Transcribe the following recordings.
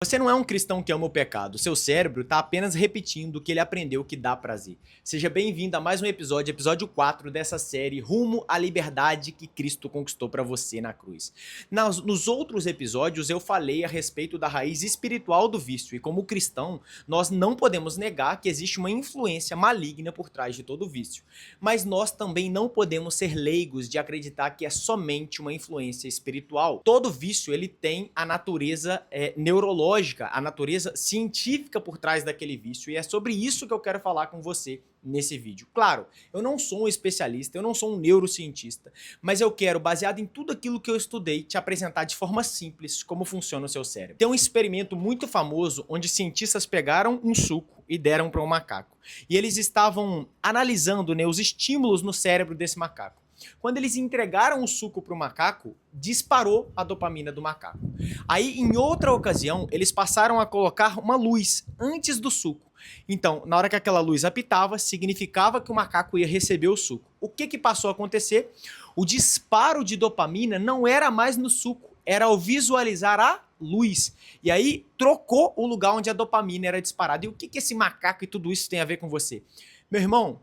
Você não é um cristão que ama o pecado. Seu cérebro está apenas repetindo o que ele aprendeu que dá prazer. Seja bem-vindo a mais um episódio, episódio 4 dessa série Rumo à Liberdade que Cristo conquistou para você na cruz. Nos outros episódios eu falei a respeito da raiz espiritual do vício e como cristão nós não podemos negar que existe uma influência maligna por trás de todo vício. Mas nós também não podemos ser leigos de acreditar que é somente uma influência espiritual. Todo vício ele tem a natureza neurológica, a natureza científica por trás daquele vício, e é sobre isso que eu quero falar com você nesse vídeo. Claro, eu não sou um especialista, eu não sou um neurocientista, mas eu quero, baseado em tudo aquilo que eu estudei, te apresentar de forma simples como funciona o seu cérebro. Tem um experimento muito famoso onde cientistas pegaram um suco e deram para um macaco, e eles estavam analisando, os estímulos no cérebro desse macaco. Quando eles entregaram o suco para o macaco, disparou a dopamina do macaco. Aí, em outra ocasião, eles passaram a colocar uma luz antes do suco. Então, na hora que aquela luz apitava, significava que o macaco ia receber o suco. O que passou a acontecer? O disparo de dopamina não era mais no suco, era ao visualizar a luz. E aí, trocou o lugar onde a dopamina era disparada. E o que esse macaco e tudo isso tem a ver com você? Meu irmão,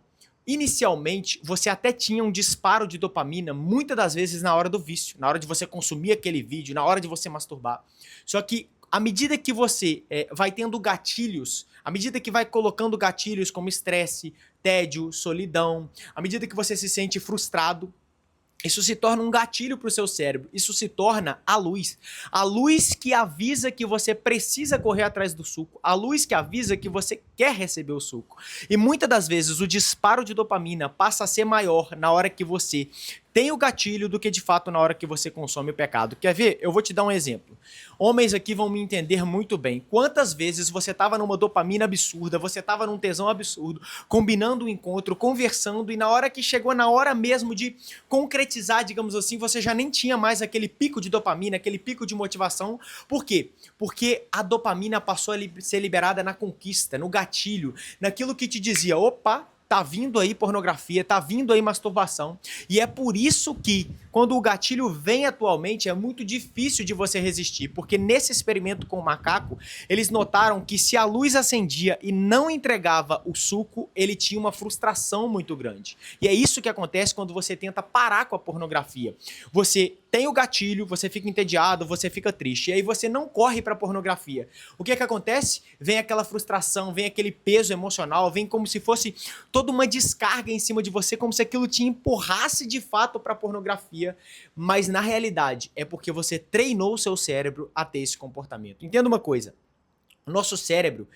inicialmente, você até tinha um disparo de dopamina, muitas das vezes na hora do vício, na hora de você consumir aquele vídeo, na hora de você masturbar. Só que, à medida que você vai tendo gatilhos, à medida que vai colocando gatilhos como estresse, tédio, solidão, à medida que você se sente frustrado, isso se torna um gatilho para o seu cérebro, isso se torna a luz que avisa que você precisa correr atrás do suco, a luz que avisa que você quer receber o suco. E muitas das vezes o disparo de dopamina passa a ser maior na hora que você tem o gatilho do que de fato na hora que você consome o pecado. Quer ver? Eu vou te dar um exemplo. Homens aqui vão me entender muito bem. Quantas vezes você estava numa dopamina absurda, você estava num tesão absurdo, combinando um encontro, conversando, e na hora que chegou na hora mesmo de concretizar, digamos assim, você já nem tinha mais aquele pico de dopamina, aquele pico de motivação. Por quê? Porque a dopamina passou a ser liberada na conquista, no gatilho, naquilo que te dizia, opa, tá vindo aí pornografia, tá vindo aí masturbação. E é por isso que, quando o gatilho vem atualmente, é muito difícil de você resistir. Porque nesse experimento com o macaco, eles notaram que se a luz acendia e não entregava o suco, ele tinha uma frustração muito grande. E é isso que acontece quando você tenta parar com a pornografia. Você tem o gatilho, você fica entediado, você fica triste. E aí você não corre para a pornografia. O que acontece? Vem aquela frustração, vem aquele peso emocional, vem como se fosse toda uma descarga em cima de você, como se aquilo te empurrasse de fato para a pornografia, mas na realidade é porque você treinou o seu cérebro a ter esse comportamento. Entenda uma coisa, o nosso cérebro,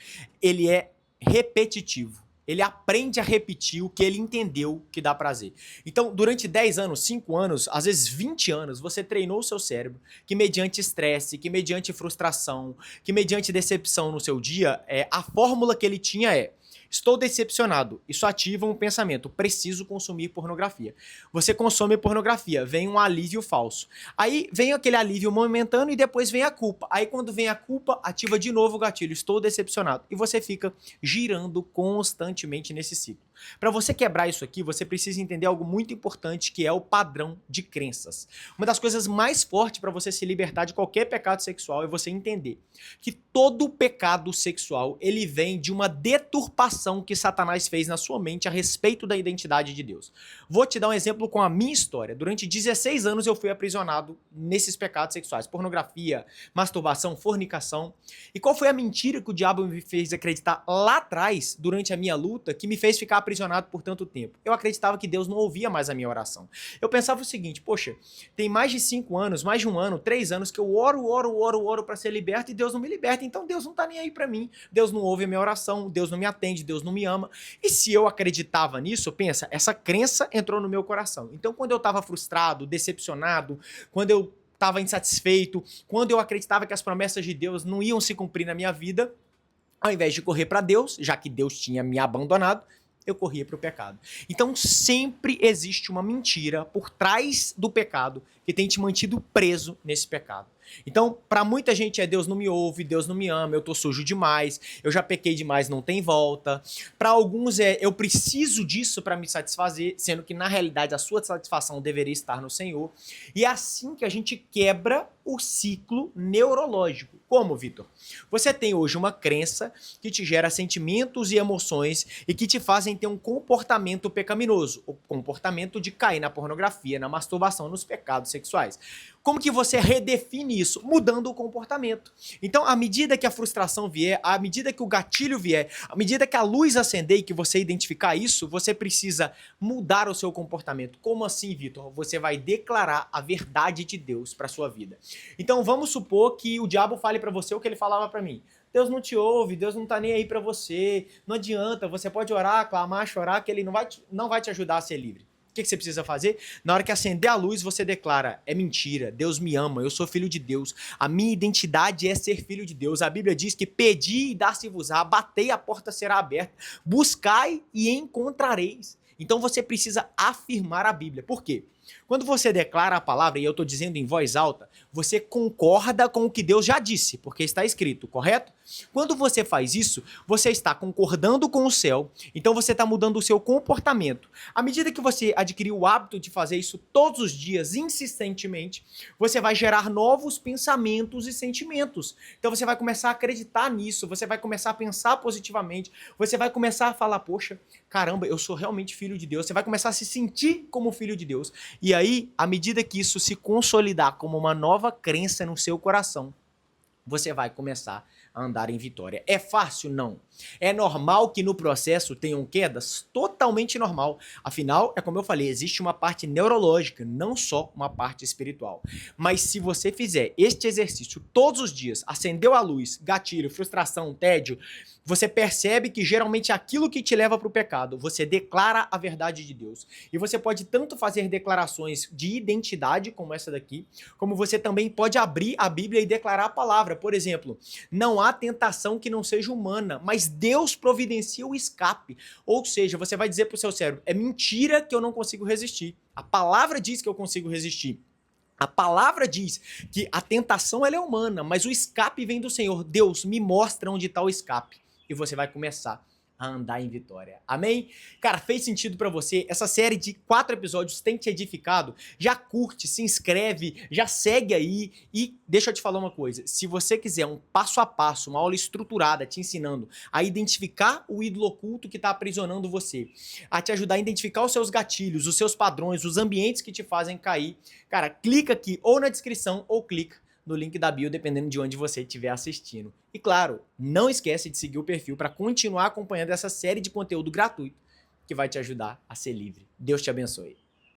ele é repetitivo. Ele aprende a repetir o que ele entendeu que dá prazer. Então, durante 10 anos, 5 anos, às vezes 20 anos, você treinou o seu cérebro que mediante estresse, que mediante frustração, que mediante decepção no seu dia, a fórmula que ele tinha é: estou decepcionado. Isso ativa um pensamento: preciso consumir pornografia. Você consome pornografia, vem um alívio falso. Aí vem aquele alívio momentâneo e depois vem a culpa. Aí quando vem a culpa, ativa de novo o gatilho: estou decepcionado. E você fica girando constantemente nesse ciclo. Para você quebrar isso aqui, você precisa entender algo muito importante, que é o padrão de crenças. Uma das coisas mais fortes para você se libertar de qualquer pecado sexual é você entender que todo pecado sexual ele vem de uma deturpação que Satanás fez na sua mente a respeito da identidade de Deus. Vou te dar um exemplo com a minha história. Durante 16 anos eu fui aprisionado nesses pecados sexuais: pornografia, masturbação, fornicação. E qual foi a mentira que o diabo me fez acreditar lá atrás, durante a minha luta, que me fez ficar aprisionado por tanto tempo? Eu acreditava que Deus não ouvia mais a minha oração. Eu pensava o seguinte: poxa, tem mais de 5 anos, mais de 1 ano, 3 anos que eu oro para ser liberto e Deus não me liberta, então Deus não tá nem aí para mim, Deus não ouve a minha oração, Deus não me atende, Deus não me ama. E se eu acreditava nisso, pensa, essa crença entrou no meu coração. Então quando eu estava frustrado, decepcionado, quando eu estava insatisfeito, quando eu acreditava que as promessas de Deus não iam se cumprir na minha vida, ao invés de correr para Deus, já que Deus tinha me abandonado, eu corria para o pecado. Então sempre existe uma mentira por trás do pecado que tem te mantido preso nesse pecado. Então, para muita gente Deus não me ouve, Deus não me ama, eu tô sujo demais, eu já pequei demais, não tem volta. Para alguns eu preciso disso para me satisfazer, sendo que na realidade a sua satisfação deveria estar no Senhor. E é assim que a gente quebra o ciclo neurológico. Como, Vitor? Você tem hoje uma crença que te gera sentimentos e emoções e que te fazem ter um comportamento pecaminoso, o comportamento de cair na pornografia, na masturbação, nos pecados sexuais. Como que você redefine isso? Mudando o comportamento. Então, à medida que a frustração vier, à medida que o gatilho vier, à medida que a luz acender e que você identificar isso, você precisa mudar o seu comportamento. Como assim, Vitor? Você vai declarar a verdade de Deus para sua vida. Então, vamos supor que o diabo fale para você o que ele falava para mim. Deus não te ouve, Deus não tá nem aí para você, não adianta, você pode orar, clamar, chorar, que ele não vai te ajudar a ser livre. O que você precisa fazer? Na hora que acender a luz, você declara, é mentira, Deus me ama, eu sou filho de Deus, a minha identidade é ser filho de Deus. A Bíblia diz que pedi e dar-se-vos-á, batei, a porta será aberta, buscai e encontrareis. Então você precisa afirmar a Bíblia. Por quê? Quando você declara a palavra, e eu estou dizendo em voz alta, você concorda com o que Deus já disse, porque está escrito, correto? Quando você faz isso, você está concordando com o céu, então você está mudando o seu comportamento. À medida que você adquirir o hábito de fazer isso todos os dias, insistentemente, você vai gerar novos pensamentos e sentimentos. Então você vai começar a acreditar nisso, você vai começar a pensar positivamente, você vai começar a falar, poxa, caramba, eu sou realmente filho de Deus. Você vai começar a se sentir como filho de Deus. E aí, à medida que isso se consolidar como uma nova crença no seu coração, você vai começar a andar em vitória. É fácil? Não. É normal que no processo tenham quedas? Totalmente normal. Afinal, é como eu falei, existe uma parte neurológica, não só uma parte espiritual. Mas se você fizer este exercício todos os dias, acendeu a luz, gatilho, frustração, tédio, você percebe que geralmente aquilo que te leva para o pecado, você declara a verdade de Deus. E você pode tanto fazer declarações de identidade, como essa daqui, como você também pode abrir a Bíblia e declarar a palavra. Por exemplo, não há tentação que não seja humana, mas Deus providencia o escape. Ou seja, você vai dizer para o seu cérebro, é mentira que eu não consigo resistir. A palavra diz que eu consigo resistir. A palavra diz que a tentação ela é humana, mas o escape vem do Senhor. Deus, me mostra onde está o escape. E você vai começar a andar em vitória. Amém? Cara, fez sentido pra você? Essa série de 4 episódios tem te edificado? Já curte, se inscreve, já segue aí e deixa eu te falar uma coisa. Se você quiser um passo a passo, uma aula estruturada te ensinando a identificar o ídolo oculto que está aprisionando você, a te ajudar a identificar os seus gatilhos, os seus padrões, os ambientes que te fazem cair, cara, clica aqui ou na descrição ou clica no link da bio, dependendo de onde você estiver assistindo. E claro, não esquece de seguir o perfil para continuar acompanhando essa série de conteúdo gratuito que vai te ajudar a ser livre. Deus te abençoe.